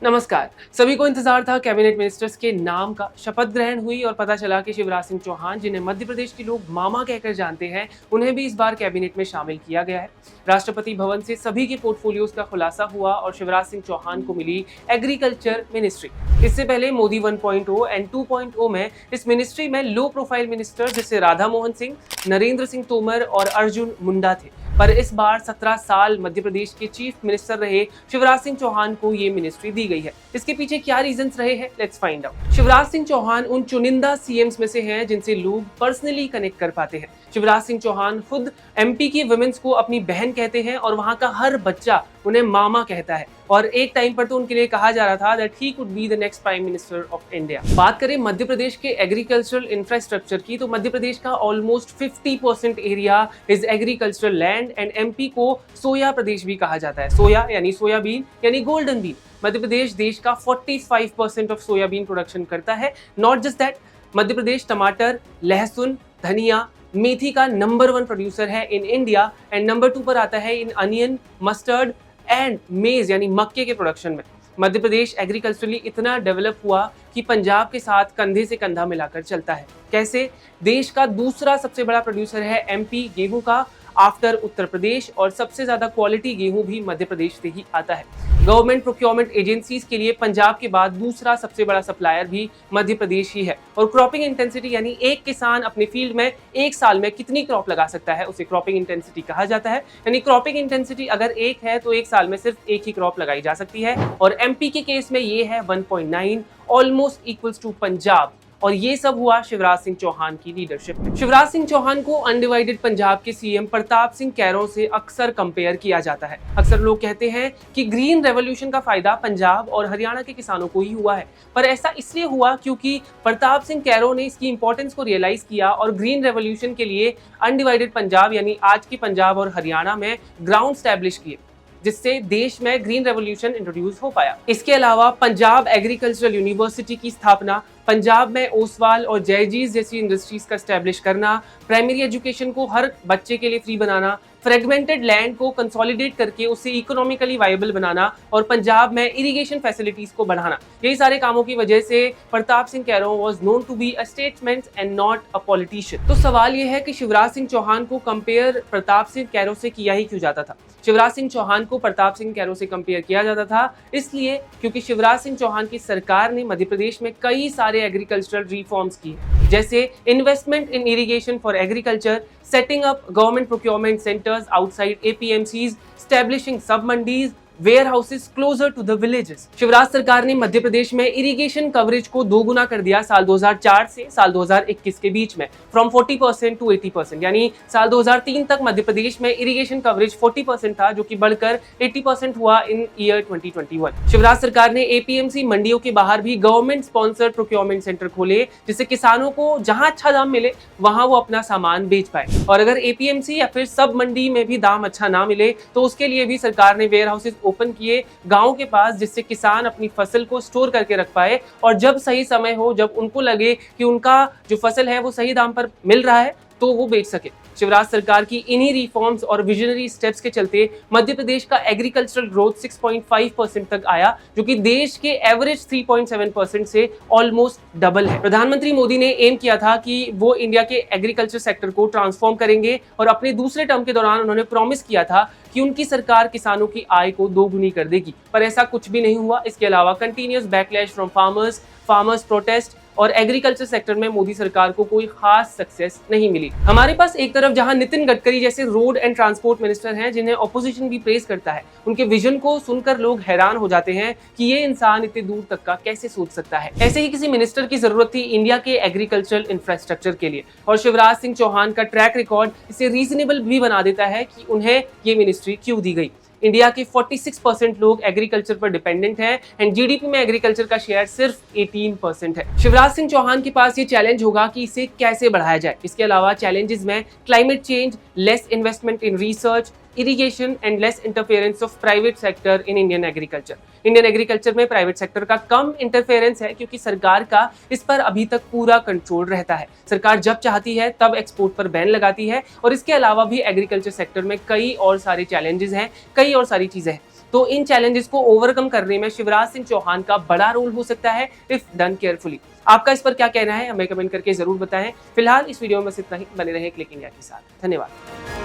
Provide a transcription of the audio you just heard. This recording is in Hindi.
नमस्कार। सभी को इंतजार था कैबिनेट मिनिस्टर्स के नाम का। शपथ ग्रहण हुई और पता चला कि शिवराज सिंह चौहान, जिन्हें मध्य प्रदेश के लोग मामा कहकर जानते हैं, उन्हें भी इस बार कैबिनेट में शामिल किया गया है। राष्ट्रपति भवन से सभी के पोर्टफोलियोज का खुलासा हुआ और शिवराज सिंह चौहान को मिली एग्रीकल्चर मिनिस्ट्री। इससे पहले मोदी 1.0 एंड 2.0 में इस मिनिस्ट्री में लो प्रोफाइल मिनिस्टर जैसे राधा मोहन सिंह, नरेंद्र सिंह तोमर और अर्जुन मुंडा थे। पर इस बार 17 साल मध्य प्रदेश के चीफ मिनिस्टर रहे शिवराज सिंह चौहान को ये मिनिस्ट्री दी गई है। इसके पीछे क्या रीजंस रहे हैं, let's find out. Shivraj Singh Chouhan उन चुनिंदा सीएम्स में से हैं जिनसे लोग पर्सनली कनेक्ट कर पाते हैं। शिवराज सिंह चौहान खुद एमपी की वुमेन्स को अपनी बहन कहते हैं और वहां का हर बच्चा उन्हें मामा कहता है। और एक टाइम पर तो उनके लिए कहा जा रहा था that he could be the next prime minister of India. बात करें मध्य प्रदेश के एग्रीकल्चरल इंफ्रास्ट्रक्चर की, तो मध्य प्रदेश का almost 50% area is agricultural land and MP को सोया प्रदेश भी कहा जाता है। सोया यानी सोयाबीन यानी गोल्डन बीन। मध्य प्रदेश देश का 45% ऑफ सोयाबीन प्रोडक्शन करता है। Not just that, Madhya Pradesh टमाटर, लहसुन, धनिया, मेथी का नंबर 1 प्रोड्यूसर है इन इंडिया एंड नंबर 2 पर आता है इन अनियन, मस्टर्ड एंड मेज यानी मक्के के प्रोडक्शन में। मध्य प्रदेश एग्रीकल्चरली इतना डेवलप हुआ कि पंजाब के साथ कंधे से कंधा मिलाकर चलता है। कैसे? देश का दूसरा सबसे बड़ा प्रोड्यूसर है एमपी गेहूं का आफ्टर उत्तर प्रदेश, और सबसे ज्यादा क्वालिटी गेहूं भी मध्य प्रदेश से ही आता है। गवर्नमेंट प्रोक्योरमेंट एजेंसीज के लिए पंजाब के बाद दूसरा सबसे बड़ा सप्लायर भी मध्य प्रदेश ही है। और क्रॉपिंग इंटेंसिटी यानी एक किसान अपने फील्ड में एक साल में कितनी क्रॉप लगा सकता है, उसे क्रॉपिंग इंटेंसिटी कहा जाता है। यानी क्रॉपिंग इंटेंसिटी अगर 1 है तो एक साल में सिर्फ एक ही क्रॉप लगाई जा सकती है। और एमपी के केस में ये है 1.9, ऑलमोस्ट इक्वल्स टू पंजाब। और ये सब हुआ शिवराज सिंह चौहान की लीडरशिप में। शिवराज सिंह चौहान को अनडिवाइडेड पंजाब के सीएम प्रताप सिंह कैरों से अक्सर कंपेयर किया जाता है। अक्सर लोग कहते हैं कि ग्रीन रेवोल्यूशन का फायदा पंजाब और हरियाणा के किसानों को ही हुआ है। पर ऐसा इसलिए हुआ क्योंकि प्रताप सिंह कैरों ने इसकी इंपॉर्टेंस को रियलाइज किया और ग्रीन रेवोल्यूशन के लिए अनडिवाइडेड पंजाब यानी आज के पंजाब और हरियाणा में ग्राउंड स्टैब्लिश किए, जिससे देश में ग्रीन रेवोल्यूशन इंट्रोड्यूस हो पाया। इसके अलावा पंजाब एग्रीकल्चरल यूनिवर्सिटी की स्थापना, पंजाब में ओसवाल और जयजीज जैसी इंडस्ट्रीज का स्टैब्लिश करना, प्राइमरी एजुकेशन को हर बच्चे के लिए फ्री बनाना, फ्रेगमेंटेड लैंड को कंसोलिडेट करके उसे इकोनॉमिकली वायबल बनाना और पंजाब में इरिगेशन फैसिलिटीज को बढ़ाना, यही सारे कामों की वजह से Pratap Singh Kairon was known to be a statesman and not a politician. तो सवाल यह है कि शिवराज सिंह चौहान को कंपेयर प्रताप सिंह कैरों से किया ही क्यों जाता था? शिवराज सिंह चौहान को प्रताप सिंह कैरों से कंपेयर किया जाता था इसलिए क्योंकि शिवराज सिंह चौहान की सरकार ने मध्य प्रदेश में कई सारे एग्रीकल्चरल रिफॉर्म्स किए, जैसे investment in irrigation for agriculture, setting up government procurement centers outside APMCs, establishing sub-mandis, warehouses closer to the villages। Shivraj सरकार ने मध्य प्रदेश में इरिगेशन कवरेज को 2 गुना कर दिया साल 2004 से साल 2021 के बीच में, फ्रॉम 40% टू 80%। यानी साल 2003 तक मध्य प्रदेश में इरिगेशन कवरेज 40% था, जो कि बढ़कर 80% हुआ इन ईयर 2021। शिवराज सरकार ने APMC मंडियों के बाहर भी गवर्नमेंट स्पॉन्सर्ड प्रोक्योरमेंट सेंटर खोले, जिससे किसानों को जहां अच्छा दाम मिले वहां वो अपना सामान बेच पाए। और अगर APMC या फिर सब मंडी में भी दाम अच्छा ना मिले तो उसके लिए भी सरकार ने वेयर हाउसेज ओपन किए गांव के पास, जिससे किसान अपनी फसल को स्टोर करके रख पाए और जब सही समय हो, जब उनको लगे कि उनका जो फसल है वो सही दाम पर मिल रहा है, तो वो बेच सके। शिवराज सरकार की इन्हीं रिफॉर्म्स और विजनरी स्टेप्स के चलते मध्य प्रदेश का एग्रीकल्चरल ग्रोथ 6.5% तक आया, जो कि देश के एवरेज 3.7% से ऑलमोस्ट डबल है। प्रधानमंत्री मोदी ने एम किया था कि वो इंडिया के एग्रीकल्चर सेक्टर को ट्रांसफॉर्म करेंगे और अपने दूसरे टर्म के दौरान उन्होंने प्रॉमिस किया था कि उनकी सरकार किसानों की आय को 2 गुनी कर देगी, पर ऐसा कुछ भी नहीं हुआ। इसके अलावा continuous backlash from farmers protest और एग्रीकल्चर सेक्टर में मोदी सरकार को कोई खास सक्सेस नहीं मिली। हमारे पास एक तरफ जहां नितिन गडकरी जैसे रोड एंड ट्रांसपोर्ट मिनिस्टर हैं, जिन्हें ऑपोजिशन भी प्रेज करता है, उनके विजन को सुनकर लोग हैरान हो जाते हैं कि ये इंसान इतने दूर तक का कैसे सोच सकता है। ऐसे ही किसी मिनिस्टर की जरूरत थी इंडिया के एग्रीकल्चरल इंफ्रास्ट्रक्चर के लिए, और शिवराज सिंह चौहान का ट्रैक रिकॉर्ड इसे रीजनेबल भी बना देता है कि उन्हें ये मिनिस्ट्री क्यों दी गई। इंडिया के 46% लोग एग्रीकल्चर पर डिपेंडेंट हैं एंड जीडीपी में एग्रीकल्चर का शेयर सिर्फ 18% है। शिवराज सिंह चौहान के पास ये चैलेंज होगा कि इसे कैसे बढ़ाया जाए। इसके अलावा चैलेंजेस में climate change, less investment in research, irrigation and less interference of private sector in Indian agriculture. Indian agriculture में प्राइवेट सेक्टर का कम इंटरफेरेंस है क्योंकि सरकार का इस पर अभी तक पूरा कंट्रोल रहता है। सरकार जब चाहती है तब एक्सपोर्ट पर बैन लगाती है, और इसके अलावा भी एग्रीकल्चर सेक्टर में कई और सारे चैलेंजेस हैं, कई और सारी चीजें हैं। तो इन चैलेंजेस को ओवरकम करने में शिवराज सिंह चौहान का बड़ा रोल हो सकता है इफ डन केयरफुली। आपका इस पर क्या कहना है, हमें कमेंट करके जरूर बताएं। फिलहाल इस वीडियो में बस इतना ही। बने रहे क्लिक इंडिया के साथ। धन्यवाद।